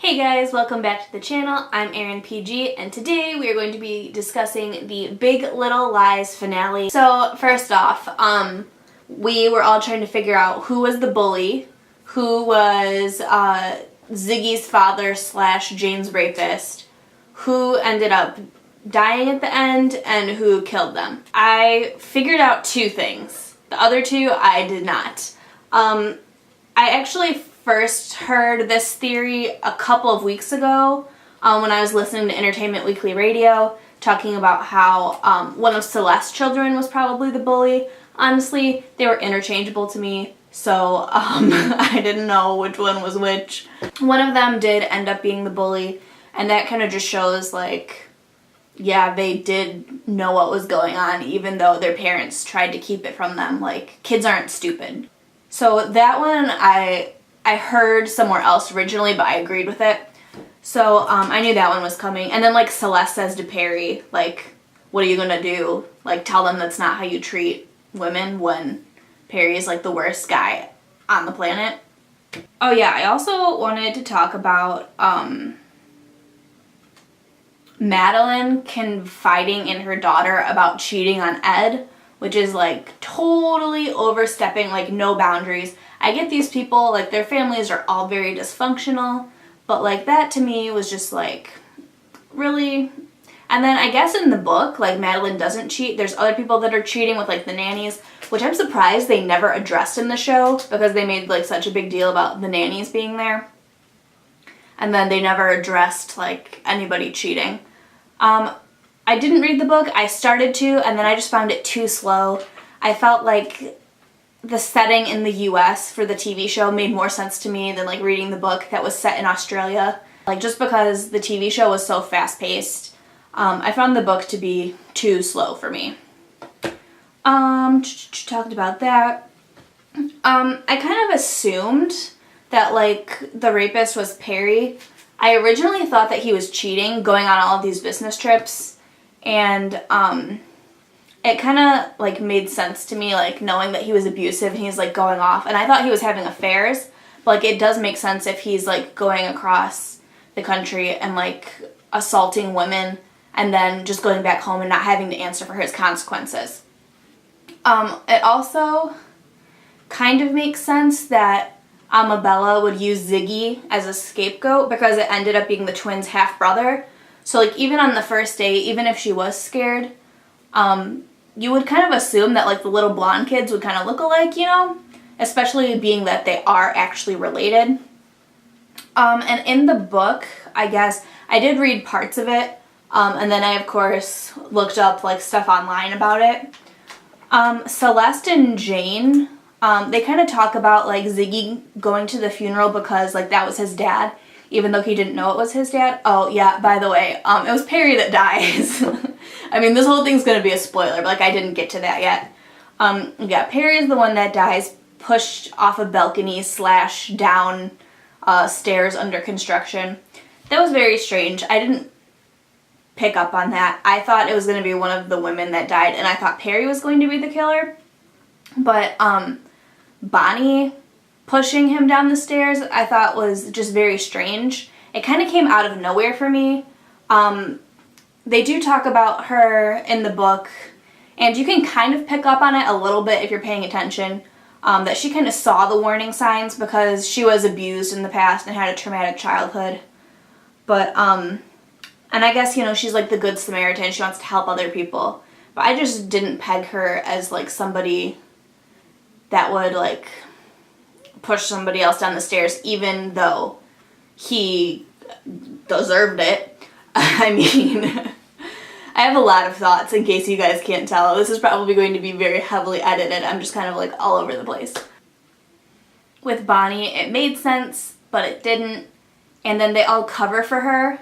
Hey guys, welcome back to the channel. I'm Erin PG, and today we are going to be discussing the Big Little Lies finale. So first off, we were all trying to figure out who was the bully, who was Ziggy's father / Jane's rapist, who ended up dying at the end, and who killed them. I figured out two things. The other two I did not. I actually first heard this theory a couple of weeks ago when I was listening to Entertainment Weekly Radio talking about how one of Celeste's children was probably the bully. Honestly, they were interchangeable to me, so I didn't know which one was which. One of them did end up being the bully, and that kind of just shows, like, yeah, they did know what was going on even though their parents tried to keep it from them. Like, kids aren't stupid. So that one I heard somewhere else originally, but I agreed with it. So I knew that one was coming. And then, like, Celeste says to Perry, like, what are you gonna do? Like, tell them that's not how you treat women, when Perry is, like, the worst guy on the planet. Oh yeah, I also wanted to talk about Madeline confiding in her daughter about cheating on Ed, which is, like, totally overstepping, like, no boundaries. I get these people, like, their families are all very dysfunctional, but, like, that to me was just, like, really? And then I guess in the book, like, Madeline doesn't cheat. There's other people that are cheating with, like, the nannies, which I'm surprised they never addressed in the show because they made, like, such a big deal about the nannies being there. And then they never addressed, like, anybody cheating. I didn't read the book. I started to, and then I just found it too slow. I felt like the setting in the US for the TV show made more sense to me than, like, reading the book that was set in Australia. Like, just because the TV show was so fast-paced, I found the book to be too slow for me. Talked about that. I kind of assumed that, like, the rapist was Perry. I originally thought that he was cheating, going on all of these business trips, and it kind of, like, made sense to me, like, knowing that he was abusive and he's, like, going off. And I thought he was having affairs, but, like, it does make sense if he's, like, going across the country and, like, assaulting women and then just going back home and not having to answer for his consequences. It also kind of makes sense that Amabella would use Ziggy as a scapegoat because it ended up being the twins' half-brother. So, like, even on the first date, even if she was scared, you would kind of assume that, like, the little blonde kids would kind of look alike, you know? Especially being that they are actually related. And in the book, I guess, I did read parts of it, and then I, of course, looked up, like, stuff online about it. Celeste and Jane, they kind of talk about, like, Ziggy going to the funeral because, like, that was his dad, even though he didn't know it was his dad. Oh, yeah, by the way, it was Perry that dies. I mean, this whole thing's gonna be a spoiler, but, like, I didn't get to that yet. Yeah, Perry is the one that dies, pushed off a balcony / down stairs under construction. That was very strange. I didn't pick up on that. I thought it was gonna be one of the women that died, and I thought Perry was going to be the killer. But, Bonnie pushing him down the stairs I thought was just very strange. It kind of came out of nowhere for me. They do talk about her in the book, and you can kind of pick up on it a little bit if you're paying attention, that she kind of saw the warning signs because she was abused in the past and had a traumatic childhood. But, and I guess, you know, she's like the good Samaritan. She wants to help other people. But I just didn't peg her as, like, somebody that would, like, push somebody else down the stairs, even though he deserved it. I mean, I have a lot of thoughts in case you guys can't tell. This is probably going to be very heavily edited. I'm just kind of, like, all over the place. With Bonnie, it made sense, but it didn't. And then they all cover for her,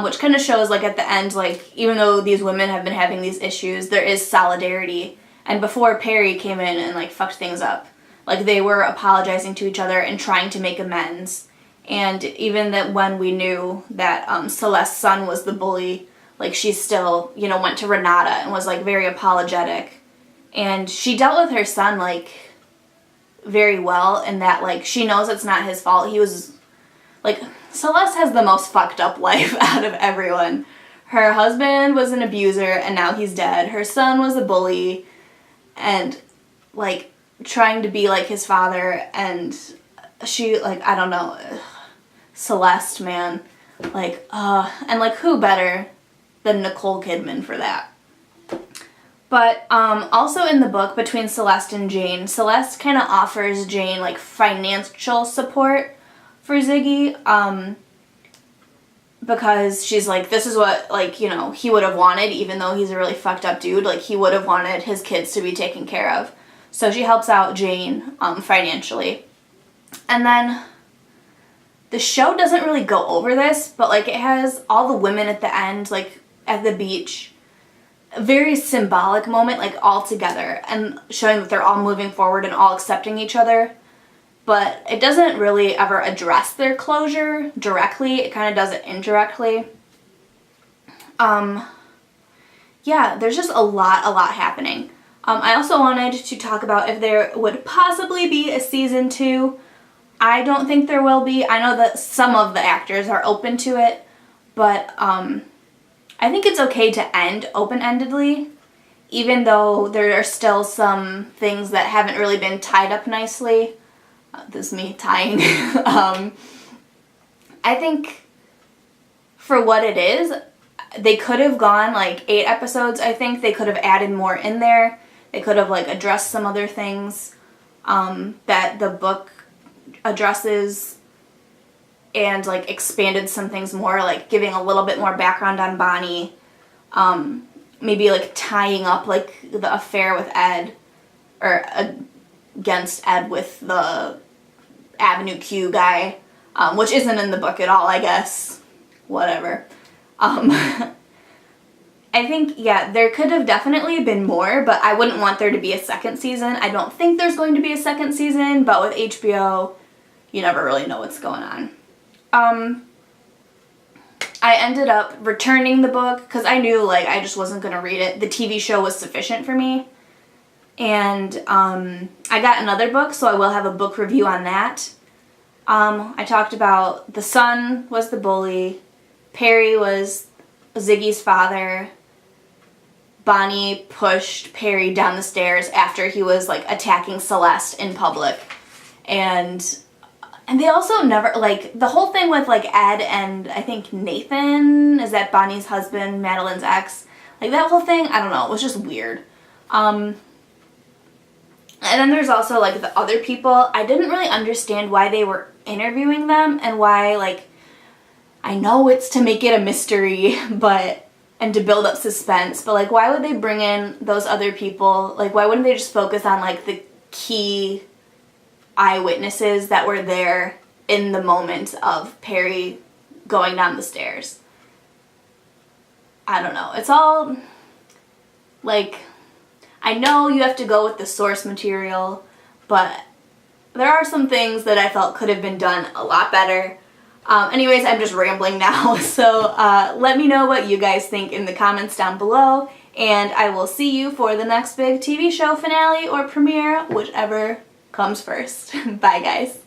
which kind of shows, like, at the end, like, even though these women have been having these issues, there is solidarity. And before Perry came in and, like, fucked things up, like, they were apologizing to each other and trying to make amends. And even that when we knew that Celeste's son was the bully, like, she still, you know, went to Renata and was, like, very apologetic. And she dealt with her son, like, very well in that, like, she knows it's not his fault. He was, like, Celeste has the most fucked up life out of everyone. Her husband was an abuser and now he's dead. Her son was a bully and like trying to be like his father, and she, like, I don't know, Celeste, man, like, and like who better than Nicole Kidman for that? But also in the book, between Celeste and Jane, Celeste kind of offers Jane like financial support for Ziggy, because she's like, this is what, like, you know, he would have wanted, even though he's a really fucked up dude, like, he would have wanted his kids to be taken care of. So she helps out Jane financially. And then the show doesn't really go over this, but like it has all the women at the end, like at the beach, a very symbolic moment, like all together, and showing that they're all moving forward and all accepting each other. But it doesn't really ever address their closure directly. It kind of does it indirectly. Yeah, there's just a lot happening. I also wanted to talk about if there would possibly be a season 2. I don't think there will be. I know that some of the actors are open to it, but I think it's okay to end open-endedly, even though there are still some things that haven't really been tied up nicely. This is me tying. I think for what it is, they could have gone like 8 episodes. I think they could have added more in there. They could have like addressed some other things that the book addresses, and like expanded some things more, like giving a little bit more background on Bonnie, maybe like tying up like the affair with Ed, or against Ed with the Avenue Q guy, which isn't in the book at all, I guess. Whatever. I think, yeah, there could have definitely been more, but I wouldn't want there to be a second season. I don't think there's going to be a second season, but with HBO, you never really know what's going on. I ended up returning the book because I knew, like, I just wasn't going to read it. The TV show was sufficient for me. And I got another book, so I will have a book review on that. I talked about the son was the bully, Perry was Ziggy's father, Bonnie pushed Perry down the stairs after he was like attacking Celeste in public, and they also never, like, the whole thing with like Ed and I think Nathan, is that Bonnie's husband, Madeline's ex, like that whole thing, I don't know, it was just weird. And then there's also like the other people. I didn't really understand why they were interviewing them, and why, like, I know it's to make it a mystery, but, and to build up suspense, but like why would they bring in those other people? Like why wouldn't they just focus on like the key eyewitnesses that were there in the moment of Perry going down the stairs? I don't know. It's all like, I know you have to go with the source material, but there are some things that I felt could have been done a lot better. Anyways, I'm just rambling now, so let me know what you guys think in the comments down below, and I will see you for the next big TV show finale or premiere, whichever comes first. Bye, guys.